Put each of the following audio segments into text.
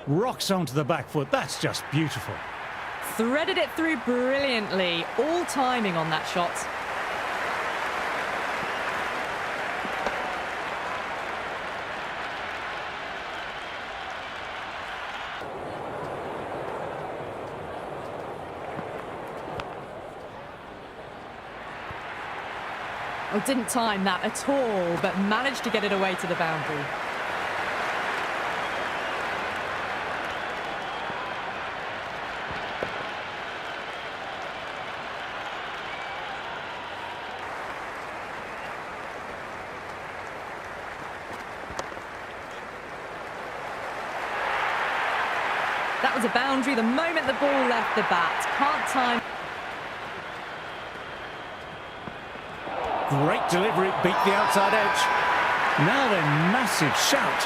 Rocks onto the back foot. That's just beautiful. Threaded it through brilliantly. All timing on that shot. Oh, didn't time that at all, but managed to get it away to the boundary. That was a boundary the moment the ball left the bat. Can't time. Great delivery, beat the outside edge. Now then, massive shout.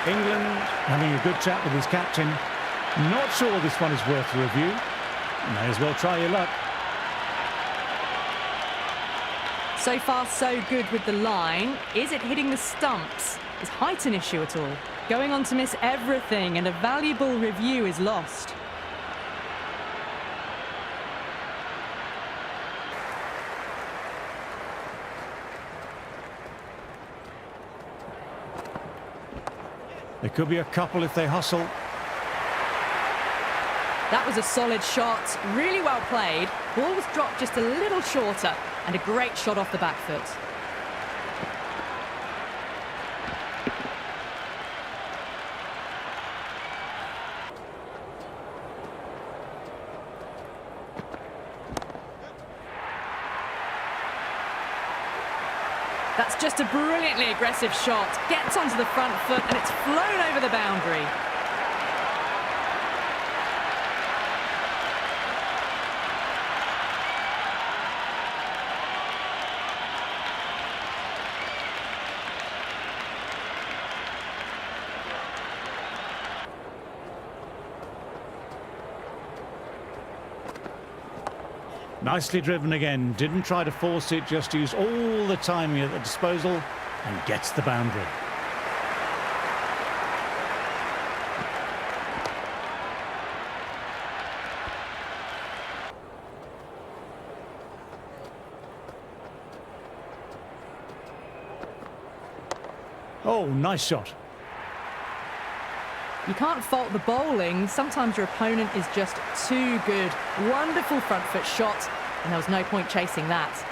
England having a good chat with his captain. Not sure this one is worth a review. May as well try your luck. So far, so good with the line. Is it hitting the stumps? Is height an issue at all? Going on to miss everything, and a valuable review is lost. There could be a couple if they hustle. That was a solid shot, really well played. Ball was dropped just a little shorter, and a great shot off the back foot. That's just a brilliantly aggressive shot. Gets onto the front foot, and it's flown over the boundary. Nicely driven again. Didn't try to force it, just used all the timing at the disposal and gets the boundary. Oh, nice shot. You can't fault the bowling. Sometimes your opponent is just too good. Wonderful front foot shot, and there was no point chasing that.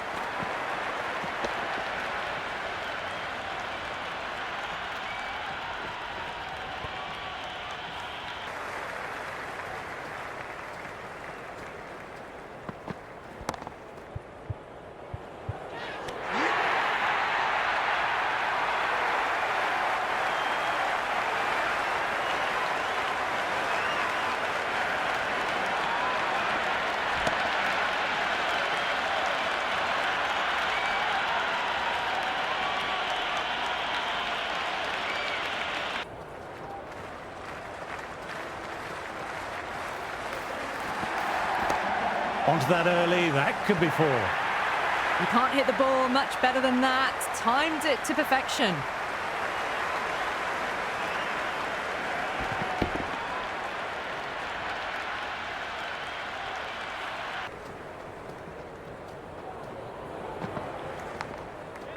Onto that early, that could be four. You can't hit the ball much better than that. Timed it to perfection.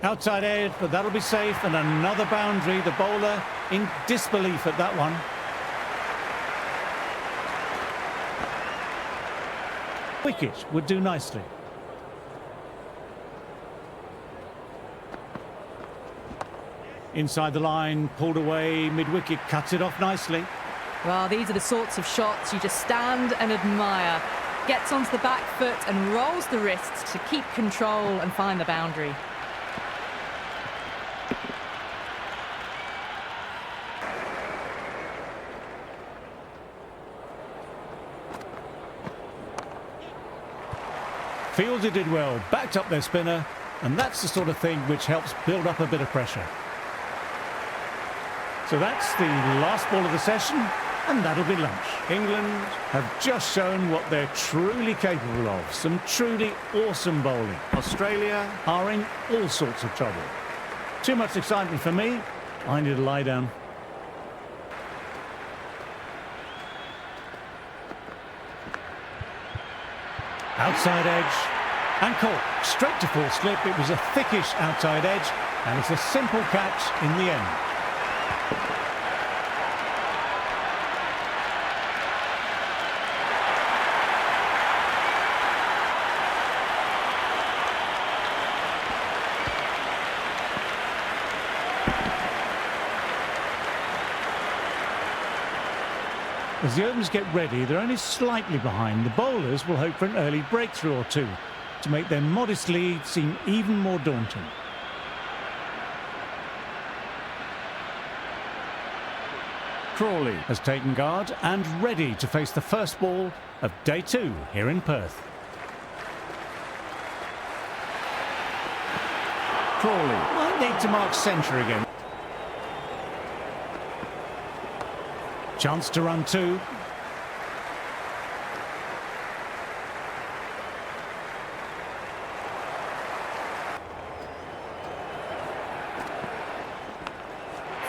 Outside edge, but that'll be safe, and another boundary. The bowler in disbelief at that one. Wicket would do nicely. Inside the line, pulled away, mid-wicket, cuts it off nicely. Well, these are the sorts of shots you just stand and admire. Gets onto the back foot and rolls the wrists to keep control and find the boundary. Fielded it well, backed up their spinner, and that's the sort of thing which helps build up a bit of pressure. So that's the last ball of the session, and that'll be lunch. England have just shown what they're truly capable of. Some truly awesome bowling. Australia are in all sorts of trouble. Too much excitement for me. I need to lie down. Outside edge. And caught. Straight to full slip. It was a thickish outside edge. And it's a simple catch in the end. As the openers get ready, they're only slightly behind. The bowlers will hope for an early breakthrough or two to make their modest lead seem even more daunting. Crawley has taken guard and ready to face the first ball of day 2 here in Perth. Crawley might need to mark centre again. Chance to run 2.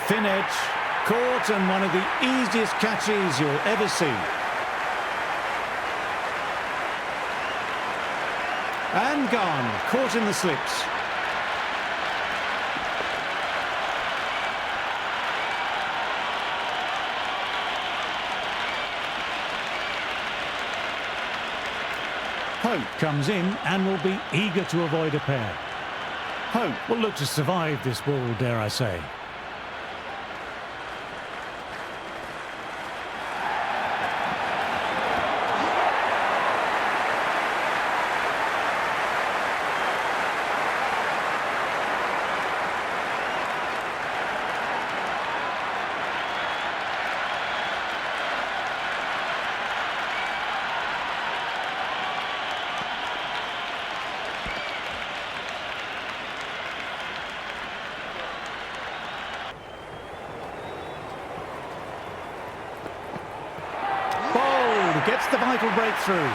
Thin edge, caught, and one of the easiest catches you'll ever see. And gone, caught in the slips. Pope comes in and will be eager to avoid a pair. Pope will look to survive this ball, dare I say. Gets the vital breakthrough.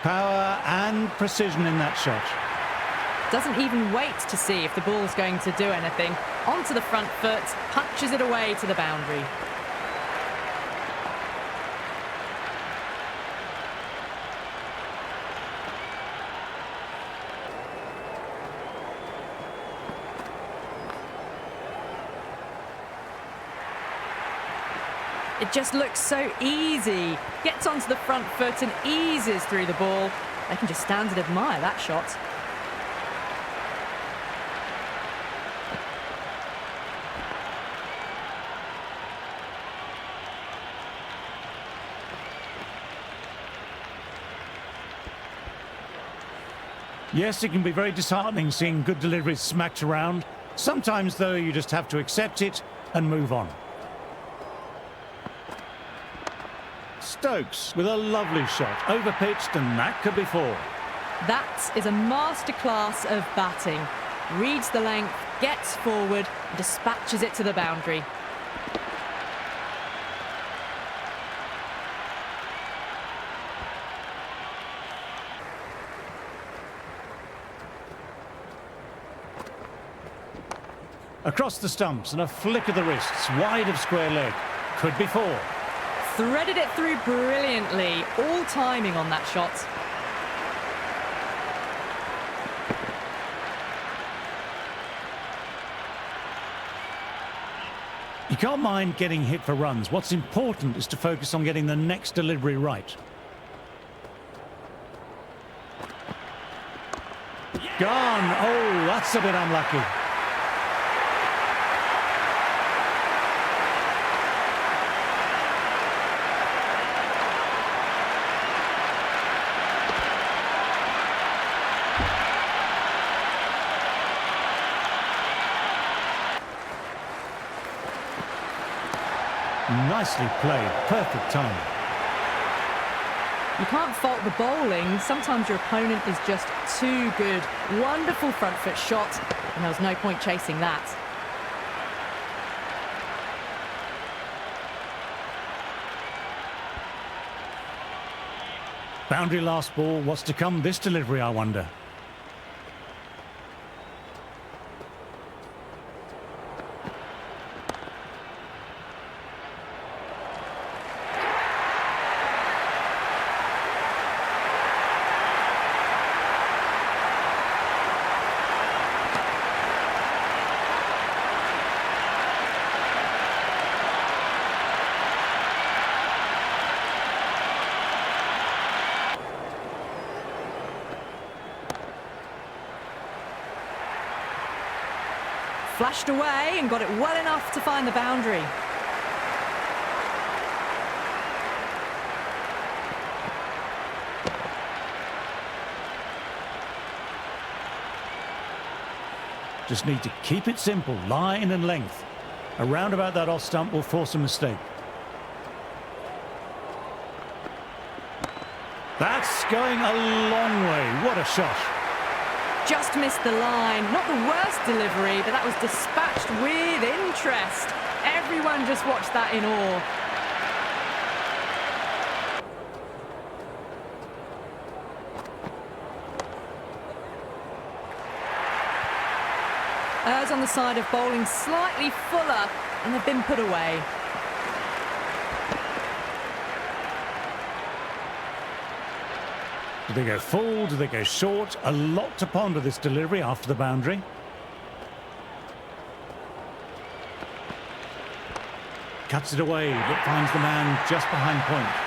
Power and precision in that shot. Doesn't even wait to see if the ball's going to do anything. Onto the front foot, punches it away to the boundary. It just looks so easy. Gets onto the front foot and eases through the ball. They can just stand and admire that shot. Yes, it can be very disheartening seeing good deliveries smacked around. Sometimes, though, you just have to accept it and move on. Stokes with a lovely shot, overpitched, and that could be 4. That is a masterclass of batting. Reads the length, gets forward, and dispatches it to the boundary. Across the stumps and a flick of the wrists, wide of square leg. Could be 4. Threaded it through brilliantly, all timing on that shot. You can't mind getting hit for runs. What's important is to focus on getting the next delivery right. Gone. Oh, that's a bit unlucky. Nicely played, perfect timing. You can't fault the bowling. Sometimes your opponent is just too good. Wonderful front foot shot, and there was no point chasing that. Boundary last ball. What's to come this delivery, I wonder? Flashed away and got it well enough to find the boundary. Just need to keep it simple, line and length. Around about that off stump will force a mistake. That's going a long way. What a shot. Just missed the line. Not the worst delivery, but that was dispatched with interest. Everyone just watched that in awe. Errs on the side of bowling slightly fuller, and they've been put away. Do they go full? Do they go short? A lot to ponder this delivery after the boundary. Cuts it away, but finds the man just behind point.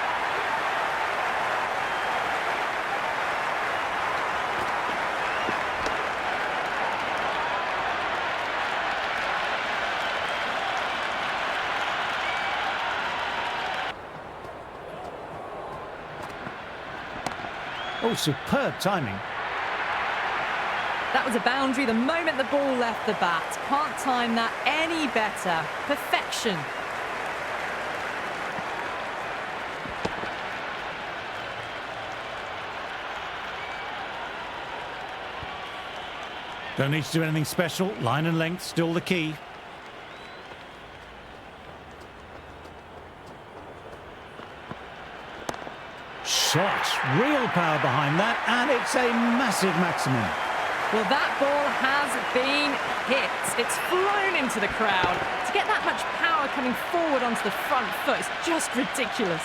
Oh, superb timing. That was a boundary the moment the ball left the bat. Can't time that any better. Perfection. Don't need to do anything special. Line and length still the key. Shot. Real power behind that, and it's a massive maximum. Well, that ball has been hit. It's flown into the crowd. To get that much power coming forward onto the front foot is just ridiculous.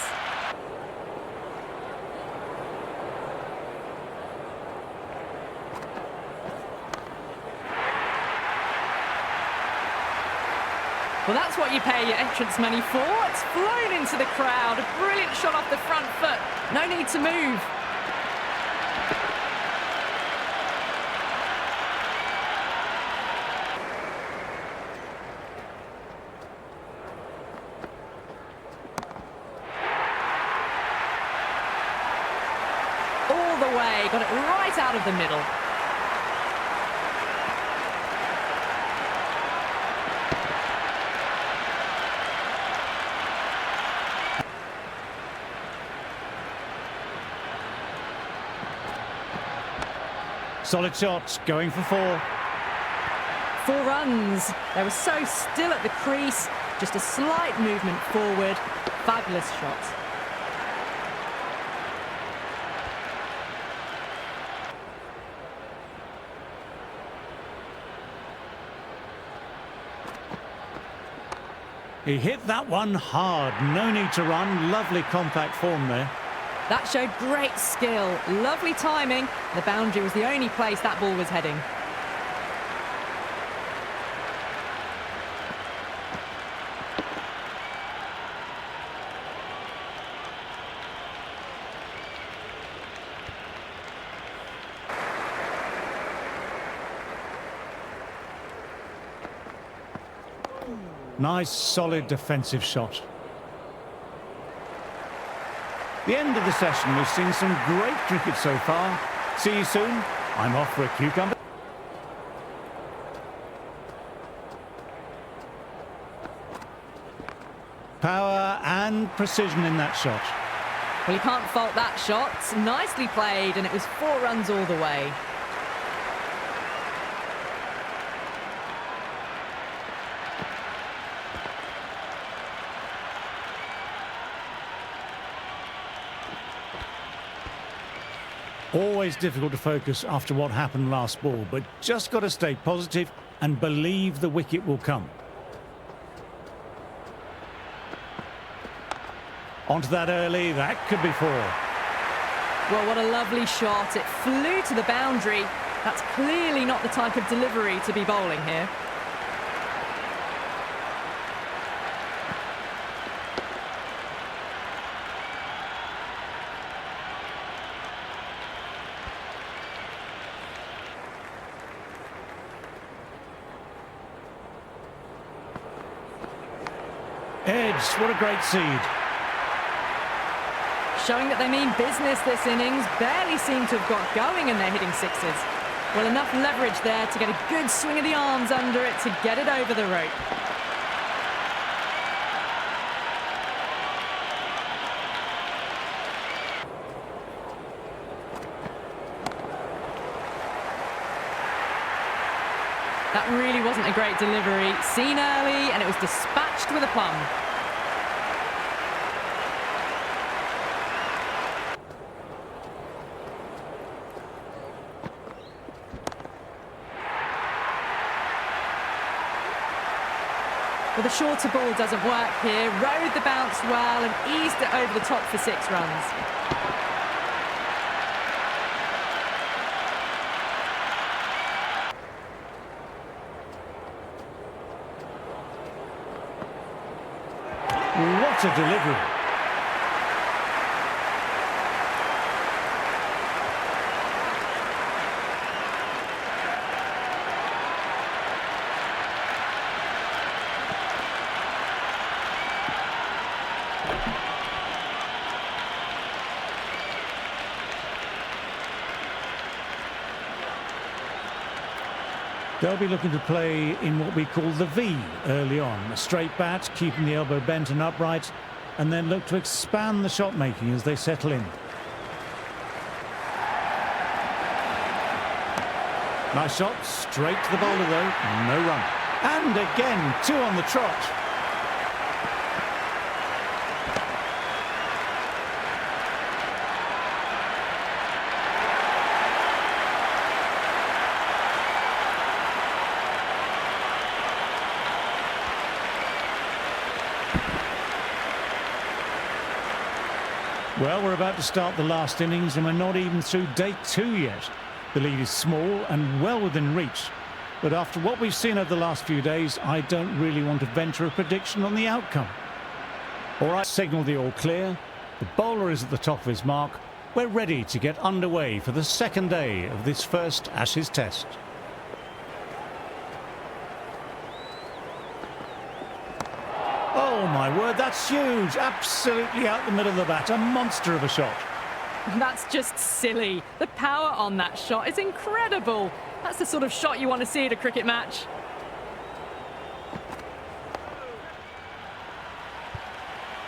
Well, that's what you pay your entrance money for. It's flown into the crowd. A brilliant shot off the front foot. No need to move. All the way. Got it right out of the middle. Solid shots, going for 4. 4 runs. They were so still at the crease. Just a slight movement forward. Fabulous shot. He hit that one hard. No need to run. Lovely compact form there. That showed great skill. Lovely timing. The boundary was the only place that ball was heading. Nice, solid defensive shot. The end of the session. We've seen some great cricket so far. See you soon. I'm off for a cucumber. Power and precision in that shot. Well, you can't fault that shot. Nicely played, and it was 4 runs all the way. Always difficult to focus after what happened last ball, but just got to stay positive and believe the wicket will come. Onto that early, that could be 4. Well, what a lovely shot. It flew to the boundary. That's clearly not the type of delivery to be bowling here. Edge, what a great seed. Showing that they mean business this innings. Barely seem to have got going and they're hitting 6s. Well, enough leverage there to get a good swing of the arms under it to get it over the rope. That really wasn't a great delivery. Seen early, and it was dispatched with a plum. Well, the shorter ball doesn't work here. Rode the bounce well and eased it over the top for 6 runs. What a delivery. They'll be looking to play in what we call the V early on. A straight bat, keeping the elbow bent and upright, and then look to expand the shot making as they settle in. Nice shot, straight to the bowler though, no run. And again, 2 on the trot. Well, we're about to start the last innings and we're not even through day 2 yet. The lead is small and well within reach. But after what we've seen over the last few days, I don't really want to venture a prediction on the outcome. All right, signal the all clear. The bowler is at the top of his mark. We're ready to get underway for the second day of this first Ashes Test. Oh my word, that's huge. Absolutely out the middle of the bat. A monster of a shot. That's just silly. The power on that shot is incredible. That's the sort of shot you want to see at a cricket match.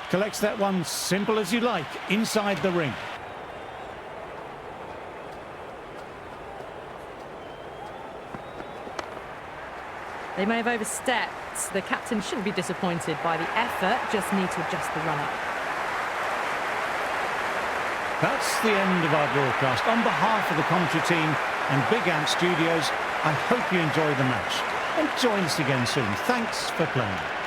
Collects that one simple as you like, inside the ring. They may have overstepped. The captain shouldn't be disappointed by the effort, just need to adjust the run-up. That's the end of our broadcast. On behalf of the commentary team and Big Ant Studios, I hope you enjoyed the match. And join us again soon. Thanks for playing.